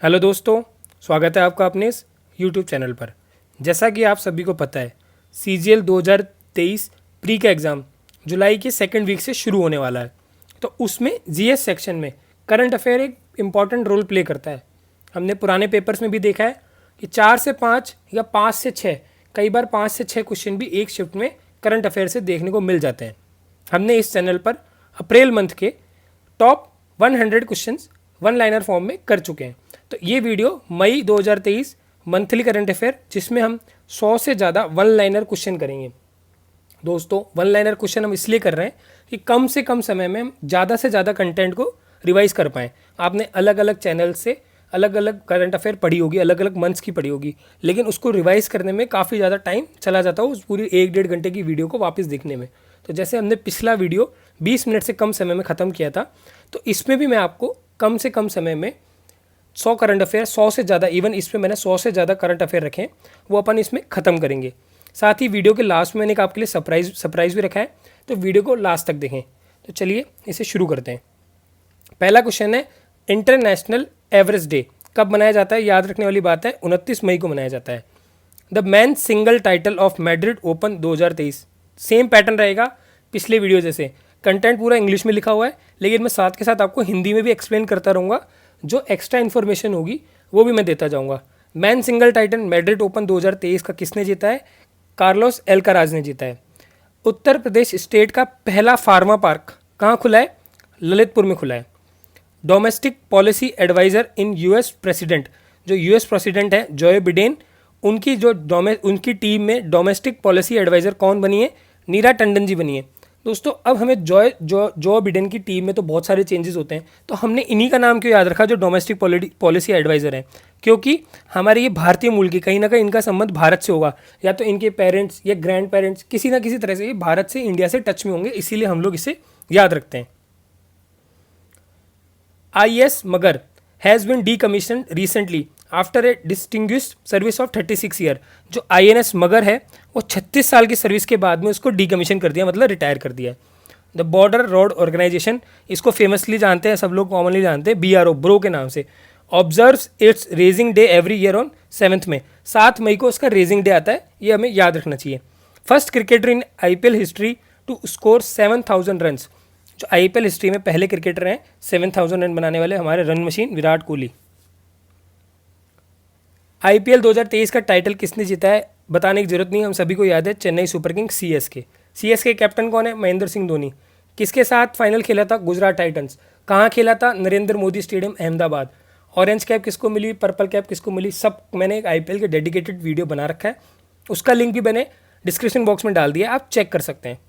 Hello दोस्तों, स्वागत है आपका अपने इस यूट्यूब चैनल पर। जैसा कि आप सभी को पता है, CGL 2023 प्री का एग्ज़ाम जुलाई के सेकंड वीक से शुरू होने वाला है। तो उसमें GS सेक्शन में करंट अफेयर एक इम्पॉर्टेंट रोल प्ले करता है। हमने पुराने पेपर्स में भी देखा है कि 4 से 5 या 5 से 6, कई बार 5 से 6 क्वेश्चन भी एक शिफ्ट में करंट अफेयर से देखने को मिल जाते हैं। हमने इस चैनल पर अप्रैल मंथ के top 100 questions one liner form में कर चुके हैं। तो ये वीडियो मई 2023 मंथली करंट अफेयर, जिसमें हम 100 से ज़्यादा वन लाइनर क्वेश्चन करेंगे। दोस्तों, वन लाइनर क्वेश्चन हम इसलिए कर रहे हैं कि कम से कम समय में हम ज़्यादा से ज़्यादा कंटेंट को रिवाइज कर पाएँ। आपने अलग अलग चैनल से अलग अलग करंट अफेयर पढ़ी होगी, अलग अलग मंथ्स की पढ़ी होगी, लेकिन उसको रिवाइज करने में काफ़ी ज़्यादा टाइम चला जाता है उस पूरी 1-1.5 घंटे की वीडियो को वापस देखने में। तो जैसे हमने पिछला वीडियो 20 मिनट से कम समय में ख़त्म किया था, तो इसमें भी मैं आपको कम से कम समय में 100 करंट अफेयर, 100 से ज़्यादा, इवन इसमें मैंने 100 से ज़्यादा करंट अफेयर रखे हैं, वो अपन इसमें ख़त्म करेंगे। साथ ही वीडियो के लास्ट में मैंने एक आपके लिए सरप्राइज़ भी रखा है, तो वीडियो को लास्ट तक देखें। तो चलिए इसे शुरू करते हैं। पहला क्वेश्चन है, इंटरनेशनल एवरेज डे कब मनाया जाता है? याद रखने वाली बात है, 29 मई को मनाया जाता है। The man single title of Madrid open 2023। Same pattern रहेगा पिछले वीडियो जैसे, कंटेंट पूरा इंग्लिश में लिखा हुआ है, लेकिन मैं साथ के साथ आपको हिंदी में भी एक्सप्लेन करता रहूँगा। जो एक्स्ट्रा इन्फॉर्मेशन होगी वो भी मैं देता जाऊँगा। Man single title Madrid open 2023 का किसने जीता है? कार्लोस एल्काराज ने जीता है। उत्तर प्रदेश स्टेट का पहला फार्मा पार्क कहाँ खुला है? ललितपुर में खुला है। डोमेस्टिक पॉलिसी एडवाइज़र इन US प्रेसिडेंट, जो US प्रेसिडेंट है जो बिडेन, उनकी टीम में डोमेस्टिक पॉलिसी एडवाइज़र कौन बनी है? नीरा टंडन जी बनी है। दोस्तों, अब हमें जो बिडेन की टीम में तो बहुत सारे चेंजेस होते हैं, तो हमने इन्हीं का नाम क्यों याद रखा जो डोमेस्टिक पॉलिसी एडवाइज़र हैं? क्योंकि हमारे ये भारतीय मूल की, कहीं ना कहीं इनका संबंध भारत से होगा, या तो इनके पेरेंट्स या ग्रैंड पेरेंट्स किसी ना किसी तरह से ये भारत से, इंडिया से टच में होंगे, इसीलिए हम लोग इसे याद रखते हैं। IS मगर has been decommission recently after a distinguished service of 36 year. जो INS मगर है वो 36 साल की सर्विस के बाद में उसको डीकमीशन कर दिया, मतलब रिटायर कर दिया। द बॉर्डर रोड ऑर्गेनाइजेशन, इसको फेमसली जानते हैं, सब लोग कॉमनली जानते हैं BRO, ब्रो के नाम से, observes it's raising day every year on 7 मई। 7 मई को उसका रेजिंग डे आता है, ये हमें याद रखना चाहिए। First cricketer in IPL history to score 7000 run. जो IPL हिस्ट्री में पहले क्रिकेटर हैं 7000 रन बनाने वाले, हमारे run machine Virat Kohli. IPL 2023 का टाइटल किसने जीता है? बताने की जरूरत नहीं, हम सभी को याद है, Chennai super king CSK। CSK captain कौन है? महेंद्र सिंह धोनी। किसके साथ फाइनल खेला था? गुजरात टाइटंस। कहाँ खेला था? Narendra Modi stadium, Ahmedabad. Orange cap किसको मिली? पर्पल कैप किसको मिली? सब मैंने एक IPL के डेडिकेटेड वीडियो बना रखा है, उसका लिंक भी मैंने डिस्क्रिप्शन बॉक्स में डाल दिया, आप चेक कर सकते हैं।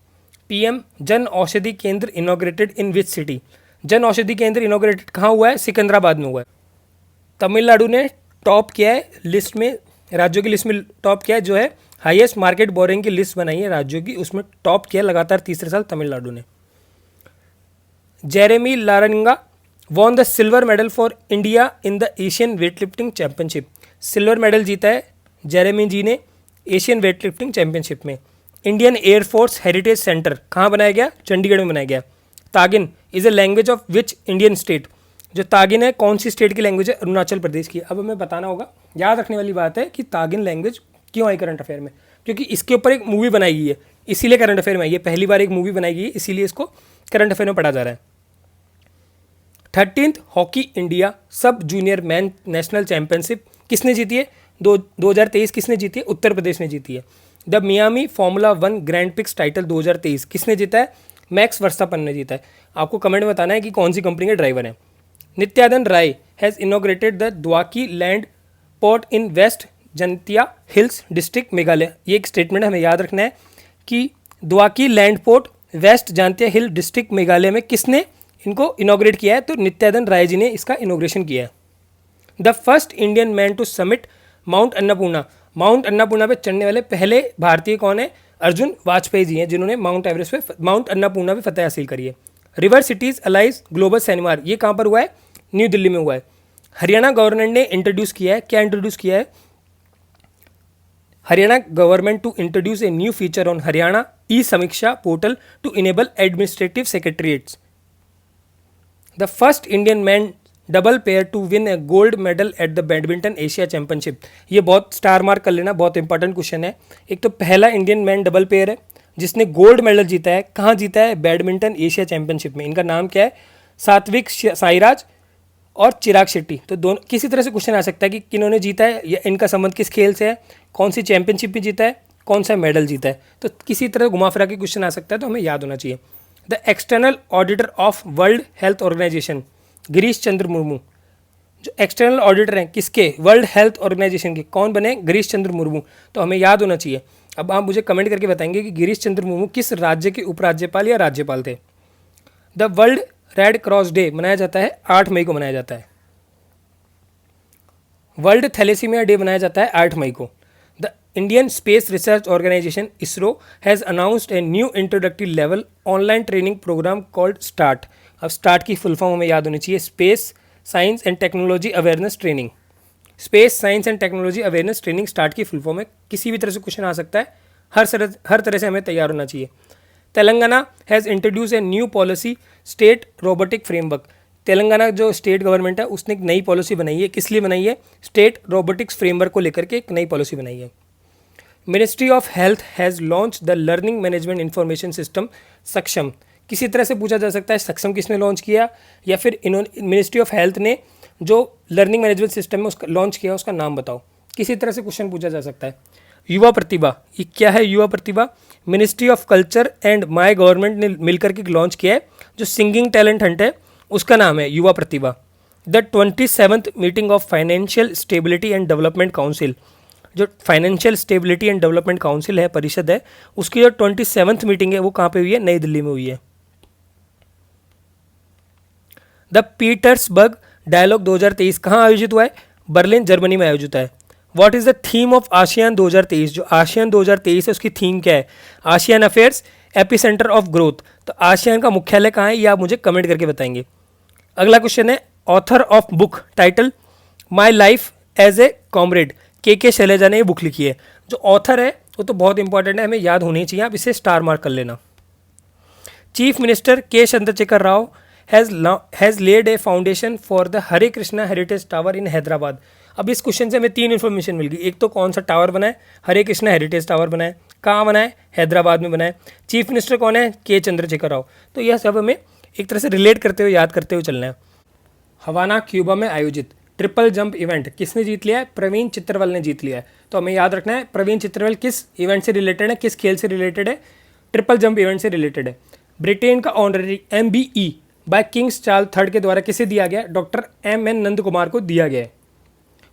PM जन औषधि केंद्र inaugurated in which city? Jan Aushadhi केंद्र इनॉग्रेटेड कहाँ हुआ है? सिकंदराबाद में हुआ है। तमिलनाडु ने टॉप किया है लिस्ट में, राज्यों की लिस्ट में टॉप किया है, जो है हाईएस्ट मार्केट बोरिंग की लिस्ट बनाई है राज्यों की, उसमें टॉप किया लगातार तीसरे साल तमिलनाडु ने। Jeremy Lalrinnunga won the silver medal for India in the Asian weightlifting championship. Silver medal जीता है जेरेमी जी ने एशियन वेटलिफ्टिंग चैंपियनशिप में। इंडियन एयरफोर्स हेरिटेज सेंटर कहाँ बनाया गया? चंडीगढ़ में बनाया गया। Tagin is a language of which Indian state? जो तागिन है कौन सी स्टेट की लैंग्वेज है? अरुणाचल प्रदेश की। अब हमें बताना होगा, याद रखने वाली बात है कि तागिन लैंग्वेज क्यों आई करंट अफेयर में, क्योंकि इसके ऊपर एक मूवी बनाई गई है, इसीलिए करंट अफेयर में आई है। पहली बार एक मूवी बनाई गई है, इसीलिए इसको करंट अफेयर में पढ़ा जा रहा है। 13th हॉकी इंडिया सब जूनियर मैन नेशनल चैंपियनशिप किसने जीती है? 2023 किसने जीती है? उत्तर प्रदेश ने जीती है। The Miami formula 1 grand pics title 2023 किसने जीता है? मैक्स वर्स्टापन ने जीता है। आपको कमेंट में बताना है कि कौन सी कंपनी के ड्राइवर हैं। Nityanand Rai has inaugurated the Dawki land port in west Jaintia hills district Meghalaya. ये एक स्टेटमेंट हमें याद रखना है कि Dawki land port west Jaintia hill district Meghalaya में किसने इनको इनॉग्रेट किया है? तो नित्यानंद राय जी ने इसका इनॉग्रेशन किया है। The first Indian man to summit mount Annapurna. Mount Annapurna पे चढ़ने वाले पहले भारतीय कौन है? अर्जुन वाजपेयी जी हैं, जिन्होंने माउंट एवरेस्ट पे, माउंट अन्नपूर्णा पे फतेह हासिल करी है। River cities alliance global seminar, ये कहाँ पर हुआ है? न्यू दिल्ली में हुआ है। हरियाणा गवर्नमेंट ने इंट्रोड्यूस किया है, क्या इंट्रोड्यूस किया है? Haryana government to introduce a new feature on Haryana e Samiksha portal to enable administrative secretariats. The first Indian man double pair to win a gold medal at the badminton Asia championship. ये बहुत star mark कर लेना, बहुत important question है। एक तो पहला Indian man double pair है जिसने गोल्ड मेडल जीता है। कहाँ जीता है? बैडमिंटन एशिया चैंपियनशिप में। इनका नाम क्या है? सात्विक साईराज और चिराग शेट्टी। तो दोनों किसी तरह से क्वेश्चन आ सकता है कि किन्होंने जीता है या इनका संबंध किस खेल से है, कौन सी चैंपियनशिप में जीता है, कौन सा मेडल जीता है। तो किसी तरह घुमा फिरा के क्वेश्चन आ सकता है, तो हमें याद होना चाहिए। The external auditor of World Health Organization, Girish Chandra Murmu. जो एक्सटर्नल ऑडिटर हैं किसके? वर्ल्ड हेल्थ ऑर्गेनाइजेशन के। कौन बने? गिरीश चंद्र मुर्मू। तो हमें याद होना चाहिए। अब आप मुझे कमेंट करके बताएंगे कि गिरीश चंद्र मुर्मू किस राज्य के उपराज्यपाल या राज्यपाल थे। The world red cross day मनाया जाता है 8 मई को मनाया जाता है। वर्ल्ड थैलेसीमिया डे मनाया जाता है 8 मई को। The Indian space research organisation ISRO has announced a new introductory level online training programme called start. अब स्टार्ट की फुल फॉर्म हमें याद होनी चाहिए, space science and technology awareness training. Space science and technology awareness training start की full form है। किसी भी तरह से क्वेश्चन आ सकता है, हर तरह से हमें तैयार होना चाहिए। Telangana has introduce a new policy state robotic framework. Telangana जो स्टेट गवर्नमेंट है उसने एक नई पॉलिसी बनाई है। किस लिए बनाई है? स्टेट रोबोटिक्स फ्रेमवर्क को लेकर के एक नई पॉलिसी बनाई है। Ministry of health has launch the learning management information system सक्षम। किसी तरह से पूछा जा सकता है सक्षम किसने लॉन्च किया, या फिर इन्होंने मिनिस्ट्री ऑफ हेल्थ ने जो लर्निंग मैनेजमेंट सिस्टम में उसका लॉन्च किया उसका नाम बताओ। किसी तरह से क्वेश्चन पूछा जा सकता है। युवा प्रतिभा, ये क्या है Yuva Pratibha? Ministry of culture and my government ने मिलकर के लॉन्च किया है। जो सिंगिंग टैलेंट हंट है उसका नाम है Yuva Pratibha. The 27th meeting of financial stability and development council, जो financial stability and development council है, परिषद है, उसकी जो 27th मीटिंग है वो कहाँ पे हुई है? नई दिल्ली में हुई है। द पीटर्सबर्ग डायलॉग 2023 कहाँ आयोजित हुआ है? बर्लिन जर्मनी में आयोजित है। What is the theme of ASEAN 2023? जो आसियान 2023 है उसकी थीम क्या है? ASEAN affairs epicentre of growth. तो आसियान का मुख्यालय कहाँ है ये आप मुझे कमेंट करके बताएंगे। अगला क्वेश्चन है author of book title my life as a comrade. K Shailaja ने ये बुक लिखी है। जो ऑथर है वो तो बहुत इंपॉर्टेंट है, हमें याद होनी चाहिए, आप इसे स्टार मार्क कर लेना। Chief minister K Chandrashekar Rao has laid a foundation for the Hare Krishna heritage tower in Hyderabad. अब इस क्वेश्चन से हमें 3 इन्फॉर्मेशन मिल गई। एक तो कौन सा टावर बना है? हरे कृष्णा हेरिटेज टावर बना है। कहाँ बना है? हैदराबाद में बना है। चीफ मिनिस्टर कौन है? के चंद्रशेखर राव। तो यह सब हमें एक तरह से रिलेट करते हुए याद करते हुए चलना है। हवाना क्यूबा में आयोजित ट्रिपल जंप इवेंट किसने जीत लिया है? प्रवीण चित्रवल ने जीत लिया है। तो हमें याद रखना है प्रवीण चित्रवल किस इवेंट से रिलेटेड है, किस खेल से रिलेटेड है? ट्रिपल जंप इवेंट से रिलेटेड है। ब्रिटेन का honorary MBE by kings Charles III के द्वारा किसे दिया गया? डॉक्टर MN नंद कुमार को दिया गया है।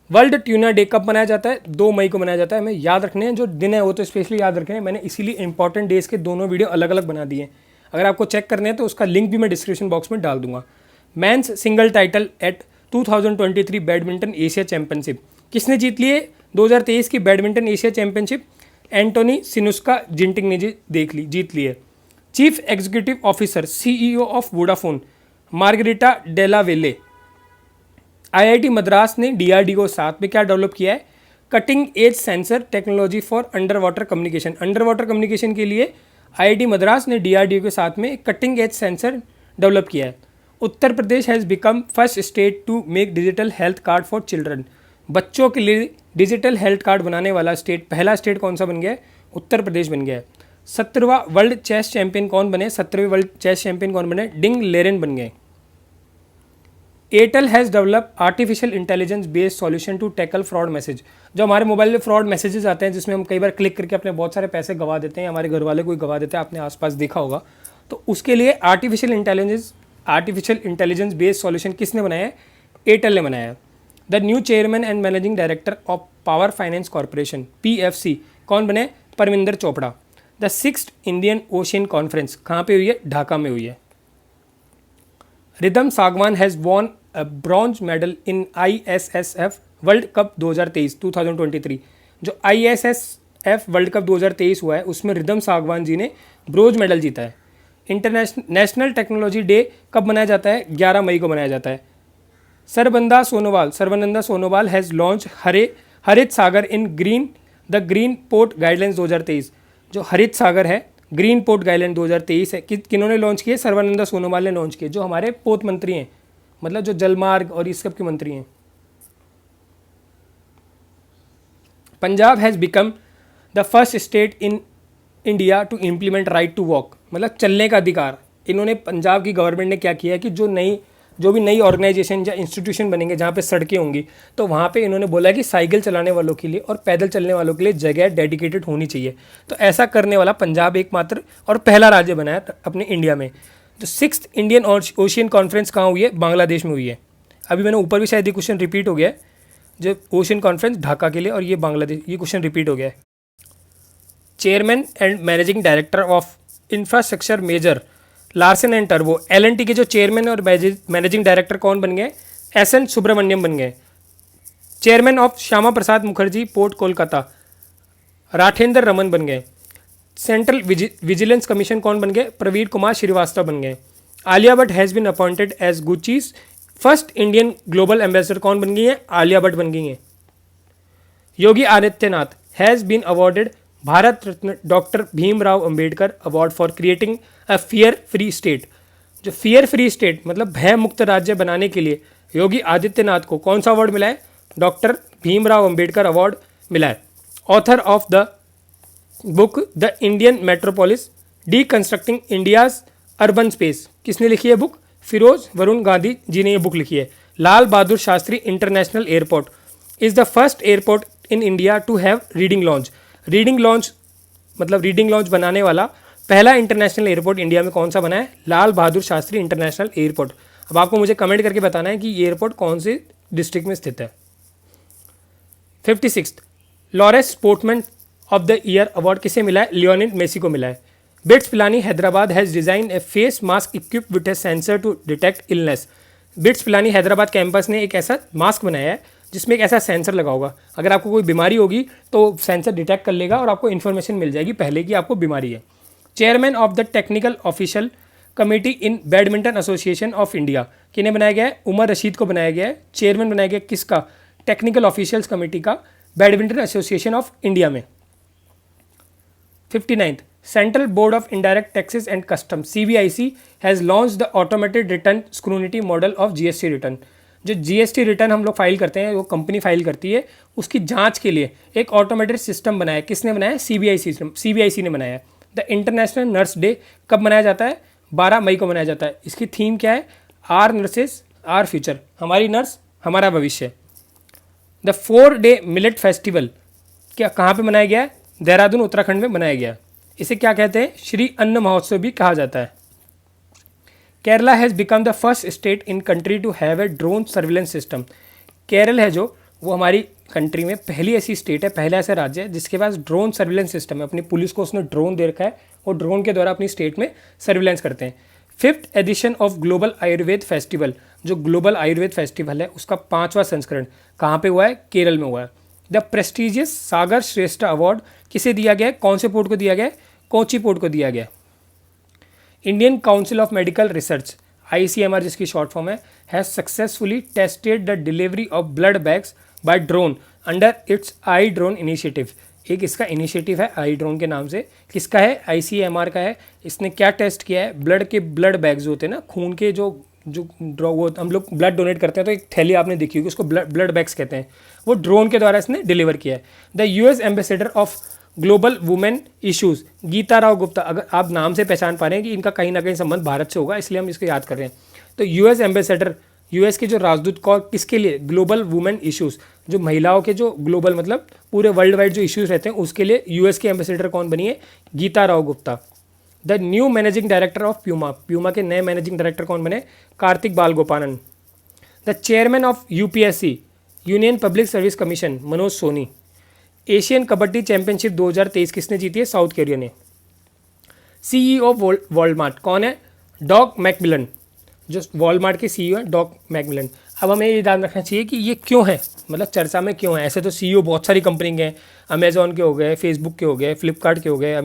वर्ल्ड ट्यूना डे कब मनाया जाता है? 2 मई को मनाया जाता है। हमें याद रखने हैं जो दिन है वो तो स्पेशली याद रखने हैं। मैंने इसीलिए इंपॉर्टेंट डेज के दोनों वीडियो अलग अलग बना दिए हैं। अगर आपको चेक करने हैं तो उसका लिंक भी मैं डिस्क्रिप्शन बॉक्स में डाल दूंगा। Men's single title at 2023 badminton Asia championship किसने जीत लिए? 2023 की badminton Asia championship Anthony Sinisuka Ginting ने जीत ली है। Chief executive officer CEO of Vodafone Margherita Della Valle. IIT Madras ने DRDO 7 में क्या डेवलप किया है? Cutting edge sensor technology for under water communication. Under water communication के लिए IIT मद्रास ने DRDO के साथ में कटिंग एज सेंसर डेवलप किया है। Uttar Pradesh has become first state to make digital health card for children. बच्चों के लिए डिजिटल हेल्थ कार्ड बनाने वाला स्टेट, पहला स्टेट कौन सा बन गया है? उत्तर प्रदेश बन गया है। 17वां वर्ल्ड चेस चैंपियन कौन बने? 17वें वर्ल्ड चेस चैंपियन कौन बने? डिंग लेरेन बन गए। Airtel has develop artificial intelligence based solution to tackle fraud message. जो हमारे मोबाइल में फ्रॉड मैसेजेस आते हैं जिसमें हम कई बार क्लिक करके अपने बहुत सारे पैसे गवा देते हैं, हमारे घर वाले कोई गवा देते हैं, आपने आसपास देखा होगा। तो उसके लिए आर्टिफिशियल इंटेलिजेंस बेस्ड सॉल्यूशन किसने बनाया है? एयरटेल ने बनाया है। The new chairman and managing director of power finance corporation PFC कौन बने? Parminder Chopra. The 6th Indian ocean conference कहाँ पे हुई है? ढाका में हुई है। रिदम सागवान has won a bronze medal in ISSF world cup 2023। जो ISSF वर्ल्ड कप 2023 हुआ है उसमें रिदम सागवान जी ने ब्रोंज मेडल जीता है। नेशनल टेक्नोलॉजी डे कब मनाया जाता है? 11 मई को मनाया जाता है। सर्बानंद सोनोवाल हैज़ लॉन्च हरित सागर इन ग्रीन पोर्ट गाइडलाइंस 2023। जो हरित सागर है ग्रीन पोर्ट गाइडलाइन 2023 है, किन्होंने लॉन्च किए? सर्बानंद सोनोवाल ने लॉन्च किए, जो हमारे पोत मंत्री हैं, मतलब जो जलमार्ग और इस सब के मंत्री हैं। Punjab has become the first state in India to implement right to walk, मतलब चलने का अधिकार। इन्होंने, पंजाब की गवर्नमेंट ने क्या किया है कि जो भी नई ऑर्गेनाइजेशन या इंस्टीट्यूशन बनेंगे जहाँ पे सड़कें होंगी, तो वहाँ पे इन्होंने बोला कि साइकिल चलाने वालों के लिए और पैदल चलने वालों के लिए जगह डेडिकेटेड होनी चाहिए। तो ऐसा करने वाला पंजाब एकमात्र और पहला राज्य बना है अपने इंडिया में। जो 6th इंडियन ओशियन कॉन्फ्रेंस कहाँ हुई है? बांग्लादेश में हुई है। अभी मैंने ऊपर भी शायद ये क्वेश्चन रिपीट हो गया है, जो ओशियन कॉन्फ्रेंस ढाका के लिए, और ये बांग्लादेश, ये क्वेश्चन रिपीट हो गया है। Chairman and managing director of infrastructure major Larsen and टर्बो, L&T के जो चेयरमैन और मैनेजिंग डायरेक्टर कौन बन गए? SN सुब्रमण्यम बन गए। Chairman of Syama Prasad Mookerjee port Kolkata, Rathendra Raman बन गए। सेंट्रल विजिलेंस कमीशन कौन बन गए? प्रवीण कुमार श्रीवास्तव बन गए। Alia Bhatt has been appointed as Gucci's first Indian global ambassador कौन बन गई है? आलिया भट्ट बन गई हैं। Yogi Adityanath has been awarded Bharat Ratna doctor Bhimrao Ambedkar award for creating a fear free state. जो फियर फ्री स्टेट मतलब भय मुक्त राज्य बनाने के लिए योगी आदित्यनाथ को कौन सा अवार्ड मिला है? डॉक्टर भीमराव अंबेडकर अवार्ड मिला है। Author of the book the Indian metropolis deconstructing India's urban space, किसने लिखी है बुक? फिरोज वरुण गांधी जी ने ये बुक लिखी है। Lal Bahadur Shastri international airport is the first airport in India to have reading lounge. Reading lounge मतलब रीडिंग लॉन्च बनाने वाला पहला इंटरनेशनल एयरपोर्ट इंडिया में कौन सा बना है? Lal Bahadur Shastri international airport. अब आपको मुझे कमेंट करके बताना है कि ये एयरपोर्ट कौन से डिस्ट्रिक्ट में स्थित है। 56th Laureus sportsman of the year award किसे मिला है? लियोनेल मेसी को मिला है। BITS Pilani Hyderabad has design a face mask equipped with a sensor to detect illness. BITS Pilani Hyderabad campus ने एक ऐसा मास्क बनाया है जिसमें एक ऐसा सेंसर लगा होगा, अगर आपको कोई बीमारी होगी तो सेंसर डिटेक्ट कर लेगा और आपको इन्फॉर्मेशन मिल जाएगी पहले कि आपको बीमारी है। Chairman of the technical official committee in badminton association of India किन्हें बनाया गया है? उमर रशीद को बनाया गया है। चेयरमैन बनाया गया किसका? टेक्निकल ऑफिशियल्स कमेटी का, बैडमिंटन एसोसिएशन ऑफ इंडिया में। 59th central board of indirect taxes and custom CBIC has launch the automated return scrutiny model of GST return. जो GST रिटर्न हम लोग फाइल करते हैं, वो कंपनी फाइल करती है, उसकी जांच के लिए एक ऑटोमेटेड सिस्टम बनाया है। किसने बनाया है? CBIC ने बनाया है। द इंटरनेशनल नर्स डे कब मनाया जाता है? 12 मई को मनाया जाता है। इसकी थीम क्या है? आर नर्सेस आर फ्यूचर, हमारी नर्स हमारा भविष्य। द 4-day मिलेट फेस्टिवल क्या कहाँ पे मनाया गया है? देहरादून उत्तराखंड में मनाया गया। इसे क्या कहते हैं? श्री अन्न महोत्सव भी कहा जाता है। Kerala has become the first state in country to have a drone surveillance system. Kerala है जो, वो हमारी कंट्री में पहली ऐसी स्टेट है, पहला ऐसा राज्य है जिसके पास ड्रोन सर्विलेंस सिस्टम है। अपनी पुलिस को उसने ड्रोन दे रखा है और ड्रोन के द्वारा अपनी स्टेट में सर्विलेंस करते हैं। 5th edition of global Ayurveda festival, जो ग्लोबल आयुर्वेद फेस्टिवल है उसका 5वां संस्करण कहाँ पे हुआ है? केरल में हुआ है। द प्रेस्टिजियस सागर श्रेष्ठ अवार्ड किसे दिया गया है? कौन से पोर्ट को दिया गया है? कोची पोर्ट को दिया गया। Indian council of medical research ICMR जिसकी शॉर्ट फॉर्म है, has successfully tested the delivery of blood bags by drone under its i drone initiative. एक इसका इनिशिएटिव है आई ड्रोन के नाम से। किसका है? ICMR का है। इसने क्या टेस्ट किया है? ब्लड बैग्स होते हैं ना, खून के जो वो हम लोग ब्लड डोनेट करते हैं तो एक थैली आपने देखी होगी, उसको ब्लड बैग्स कहते हैं। वो ड्रोन के द्वारा इसने डिलीवर किया है। The US ambassador of global women issues Geeta Rao Gupta, अगर आप नाम से पहचान पा रहे हैं कि इनका कहीं ना कहीं संबंध भारत से होगा, इसलिए हम इसको याद कर रहे हैं। तो US एम्बेसडर, US के जो राजदूत कौन, किसके लिए? ग्लोबल वुमेन इश्यूज, जो महिलाओं के जो ग्लोबल मतलब पूरे वर्ल्ड वाइड जो इश्यूज रहते हैं उसके लिए US के एम्बेसडर कौन बनी है? Geeta Rao Gupta. The new managing director of Puma के नए मैनेजिंग डायरेक्टर कौन बने? Karthik Balagopalan. The chairman of UPSC union public service commission Manoj Soni. Asian kabaddi championship 2023 किसने जीती है? साउथ कोरिया ने। CEO वॉलमार्ट कौन है? Doug McMillon. जो वॉलमार्ट के CEO हैं डॉग मैकमिलन। अब हमें ये ध्यान रखना चाहिए कि ये क्यों है, मतलब चर्चा में क्यों है। ऐसे तो CEO बहुत सारी कंपनी के हैं, अमेजॉन के हो गए, फेसबुक के हो गए, फ्लिपकार्ट के हो गए,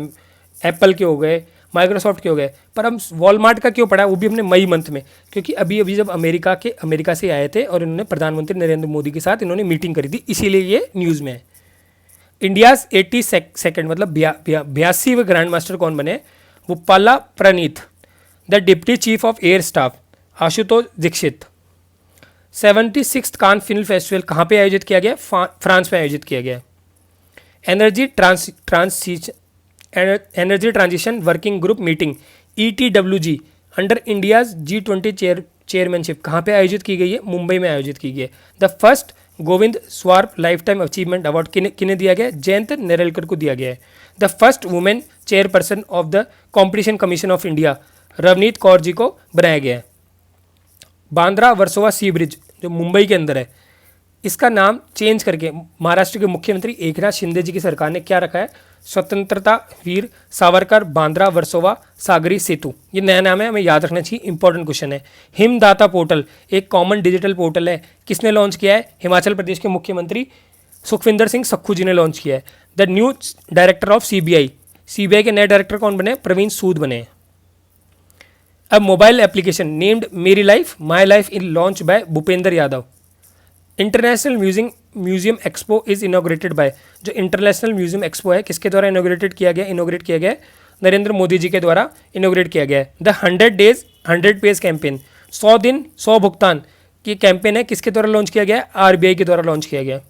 एप्पल के हो गए, माइक्रोसॉफ्ट के हो गए, पर हम वॉलमार्ट का क्यों पढ़ा? वो भी हमने मई मंथ में, क्योंकि अभी जब अमेरिका से आए थे और इन्होंने प्रधानमंत्री नरेंद्र मोदी के साथ इन्होंने मीटिंग करी थी, इसीलिए ये न्यूज़ में है। इंडियाज़ 82nd मतलब 82वें ग्रैंड मास्टर कौन बने? वो Pala Praneeth. The deputy chief of air staff Ashutosh Dixit. 76th Cannes film festival कहाँ पे आयोजित किया गया? फ्रांस में आयोजित किया गया। Energy transition working group meeting ETWG under India's G20 chairmanship कहाँ पे आयोजित की गई है? मुंबई में आयोजित की गई है। The first Govind Swarup lifetime achievement award किन्हें दिया गया है? जयंत नेरलकर को दिया गया है। The first women chairperson of the competition commission of India Ravneet Kaur ji को बनाया गया है। बांद्रा वर्सोवा सी ब्रिज जो मुंबई के अंदर है, इसका नाम चेंज करके महाराष्ट्र के मुख्यमंत्री एकनाथ शिंदे जी की सरकार ने क्या रखा है? स्वतंत्रता वीर सावरकर बांद्रा वर्सोवा सागरी सेतु। ये नया नाम है, हमें याद रखना चाहिए, इंपॉर्टेंट क्वेश्चन है। हिमदाता पोर्टल एक कॉमन डिजिटल पोर्टल है, किसने लॉन्च किया है? हिमाचल प्रदेश के मुख्यमंत्री सुखविंदर सिंह सक्खू जी ने लॉन्च किया है। The new director of CBI के नए डायरेक्टर कौन बने? प्रवीण सूद बने। अब मोबाइल एप्लीकेशन नेम्ड मेरी life my life in launch by Bhupendra Yadav. International museum expo is inaugurated by, जो इंटरनेशनल म्यूजियम एक्सपो है किसके द्वारा इनोग्रेट किया गया? नरेंद्र मोदी जी के द्वारा इनोग्रेट किया गया है। द 100 पेज कैंपेन 100 दिन 100 भुगतान की कैंपेन है, किसके द्वारा लॉन्च किया गया है? RBI के द्वारा लॉन्च किया गया।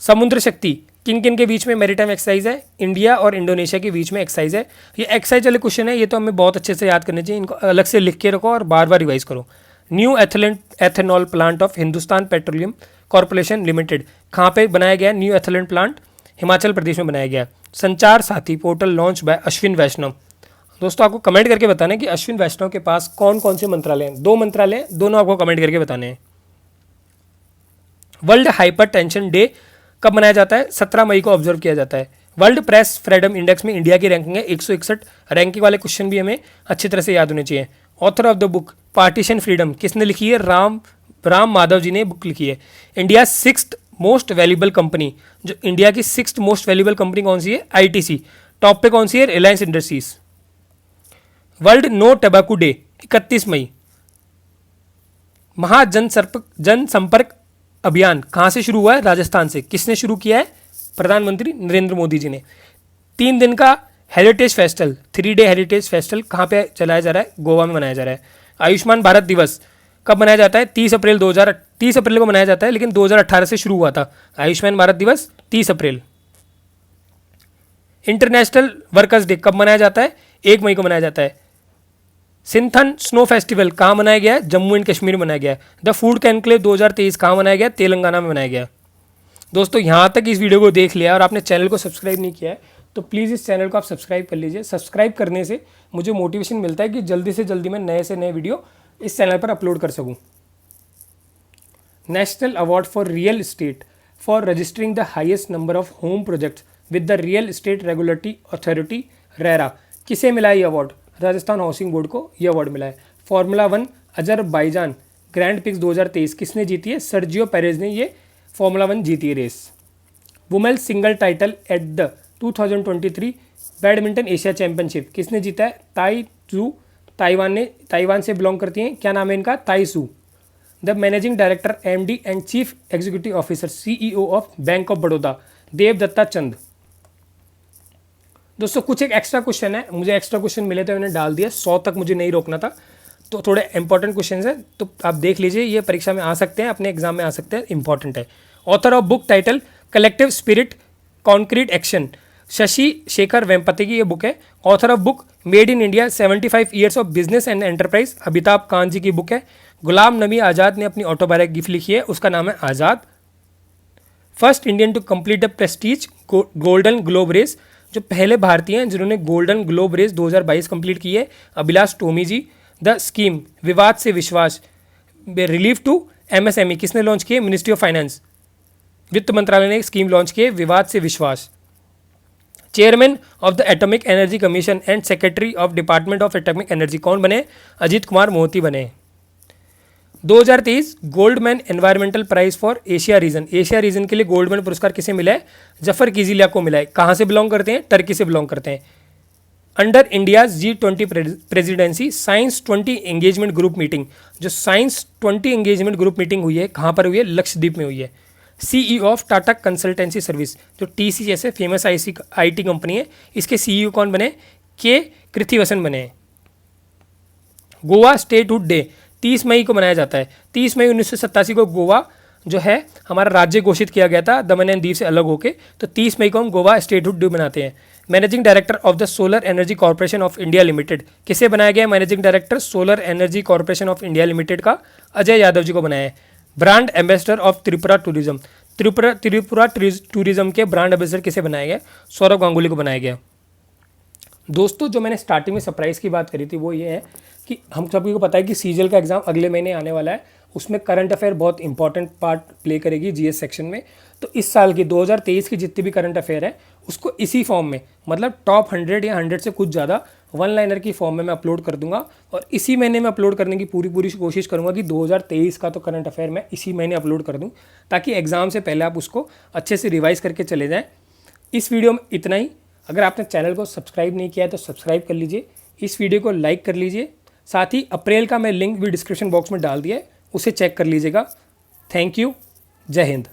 समुद्र शक्ति किन किन के बीच में मैरीटाइम एक्सरसाइज है? इंडिया और इंडोनेशिया के बीच में एक्सरसाइज है। ये एक्सरसाइज वाले क्वेश्चन है, ये तो हमें बहुत अच्छे से याद करने चाहिए, इनको अलग से लिख के रखो और बार बार रिवाइज करो। New ethanol plant of Hindustan petroleum corporation limited कहाँ पे बनाया गया? New ethanol plant Himachal Pradesh में बनाया गया। संचार साथी पोर्टल लॉन्च बाय अश्विन वैष्णव। दोस्तों आपको कमेंट करके बताना है कि अश्विन वैष्णव के पास कौन कौन से मंत्रालय हैं। 2 मंत्रालय हैं, दोनों आपको कमेंट करके बताने हैं। वर्ल्ड हाइपर टेंशन डे कब मनाया जाता है? 17 मई को ऑब्जर्व किया जाता है। वर्ल्ड प्रेस फ्रीडम इंडेक्स में इंडिया की रैंकिंग है 161। रैंकिंग वाले क्वेश्चन भी हमें अच्छी तरह से याद होने चाहिए। Author of the book partition freedom किसने लिखी है? राम माधव जी ने बुक लिखी है। India 6th most valuable company, जो इंडिया की 6th मोस्ट वैल्यूबल कंपनी कौन सी है? ITC। टॉप पे कौन सी है? Reliance industries. World no tobacco day 31 मई। जनसंपर्क अभियान कहाँ से शुरू हुआ है? राजस्थान से। किसने शुरू किया है? प्रधानमंत्री नरेंद्र मोदी जी ने। 3 दिन का heritage festival 3 day heritage festival कहाँ पे चलाया जा रहा है? गोवा में मनाया जा रहा है। आयुष्मान भारत दिवस कब मनाया जाता है? 30 अप्रैल को मनाया जाता है, लेकिन 2018 से शुरू हुआ था। आयुष्मान भारत दिवस 30 अप्रैल। इंटरनेशनल वर्कर्स डे कब मनाया जाता है? 1 मई को मनाया जाता है। सिंथन स्नो फेस्टिवल कहाँ मनाया गया है? जम्मू एंड कश्मीर में मनाया गया है। द फूड कॉन्क्लेव 2023 कहाँ मनाया गया? तेलंगाना में मनाया गया। दोस्तों यहाँ तक इस वीडियो को देख लिया और आपने चैनल को सब्सक्राइब नहीं किया है तो प्लीज़ इस चैनल को आप सब्सक्राइब कर लीजिए। सब्सक्राइब करने से मुझे मोटिवेशन मिलता है कि जल्दी से जल्दी मैं नए से नए वीडियो इस चैनल पर अपलोड कर सकूँ। National award for real estate for registering the highest number of home projects with the real estate regulatory authority RERA किसे मिला ये अवार्ड? राजस्थान हाउसिंग बोर्ड को ये अवार्ड मिला है। फार्मूला 1 अजरबैजान ग्रैंड पिक्स 2023 किसने जीती है? सर्जियो पेरेज ने ये फार्मूला 1 जीती है race. Women's single title at the 2023 badminton Asia championship किसने जीता है? ताई जू ताइवान से बिलोंग करती हैं, क्या नाम है इनका? ताई सू। The managing director MD and chief executive officer CEO of bank of Baroda देवदत्ता चंद। दोस्तों कुछ एक एक्स्ट्रा क्वेश्चन है, मुझे एक्स्ट्रा क्वेश्चन मिले थे मैंने डाल दिया। 100 तक मुझे नहीं रोकना था, तो थोड़े इंपॉर्टेंट क्वेश्चन है, तो आप देख लीजिए, ये परीक्षा में आ सकते हैं, अपने एग्जाम में आ सकते हैं, इंपॉर्टेंट है। Author of book title collective spirit concrete action Shashi Shekhar Vempati की ये बुक है। Author of book made in India 75 years of business and enterprise Amitabh Kant ji की बुक है। गुलाम नबी आज़ाद ने अपनी ऑटोबायोग्राफी लिखी है, उसका नाम है Azad. First Indian to complete the prestige golden globe race, जो पहले भारतीय हैं जिन्होंने गोल्डन ग्लोब रेस 2022 कंप्लीट की है, Abhilash Tomy ji. The scheme Vivad se Vishwas relief to MSME किसने लॉन्च किए? मिनिस्ट्री ऑफ फाइनेंस, वित्त मंत्रालय ने एक स्कीम लॉन्च की है, Vivad se Vishwas. Chairman of the atomic energy commission and secretary of department of atomic energy कौन बने? अजीत कुमार मोहती बने। 2023 Goldman environmental prize for Asia region के लिए गोल्डमैन पुरस्कार किसे मिला है? जफर किजिलिया को मिला है। कहाँ से बिलोंग करते हैं? टर्की से बिलोंग करते हैं। Under India's G20 presidency science 20 engagement group meeting, जो साइंस 20 एंगेजमेंट ग्रुप मीटिंग हुई है कहाँ पर हुई है? लक्षद्वीप में हुई है। CEO of Tata consultancy service, जो TCS है, फेमस IT कंपनी है, इसके CEO कौन बने? के कृथिवसन बने। गोवा स्टेटहुड डे 30 मई को मनाया जाता है। 30 मई 1987 को गोवा जो है हमारा राज्य घोषित किया गया था दमन एंड दीव से अलग होके, तो 30 मई को हम गोवा स्टेटहुड डे मनाते हैं। Managing director of the solar energy corporation of India limited किसे बनाया गया है? Managing director solar energy corporation of India limited का अजय यादव जी को बनाया है। Brand ambassador of Tripura tourism, Tripura tourism के ब्रांड एम्बेसडर किसे बनाया गया? सौरभ गांगुली को बनाया गया। दोस्तों, जो मैंने स्टार्टिंग में सरप्राइज़ की बात करी थी वो ये है कि हम सभी को पता है कि सीजीएल का एग्ज़ाम अगले महीने आने वाला है। उसमें करंट अफेयर बहुत इंपॉर्टेंट पार्ट प्ले करेगी जीएस सेक्शन में। तो इस साल की 2023 की जितनी भी करंट अफेयर है उसको इसी फॉर्म में, मतलब टॉप 100 या 100 से कुछ ज़्यादा वन लाइनर की फॉर्म में मैं अपलोड कर दूंगा, और इसी महीने में अपलोड करने की पूरी कोशिश करूंगा कि 2023 का तो करंट अफेयर मैं इसी महीने अपलोड कर दूं, ताकि एग्ज़ाम से पहले आप उसको अच्छे से रिवाइज़ करके चले जाएँ। इस वीडियो में इतना ही। अगर आपने चैनल को सब्सक्राइब नहीं किया है तो सब्सक्राइब कर लीजिए, इस वीडियो को लाइक कर लीजिए, साथ ही अप्रैल का मैं लिंक भी डिस्क्रिप्शन बॉक्स में डाल दिया है, उसे चेक कर लीजिएगा। Thank you. जय हिंद।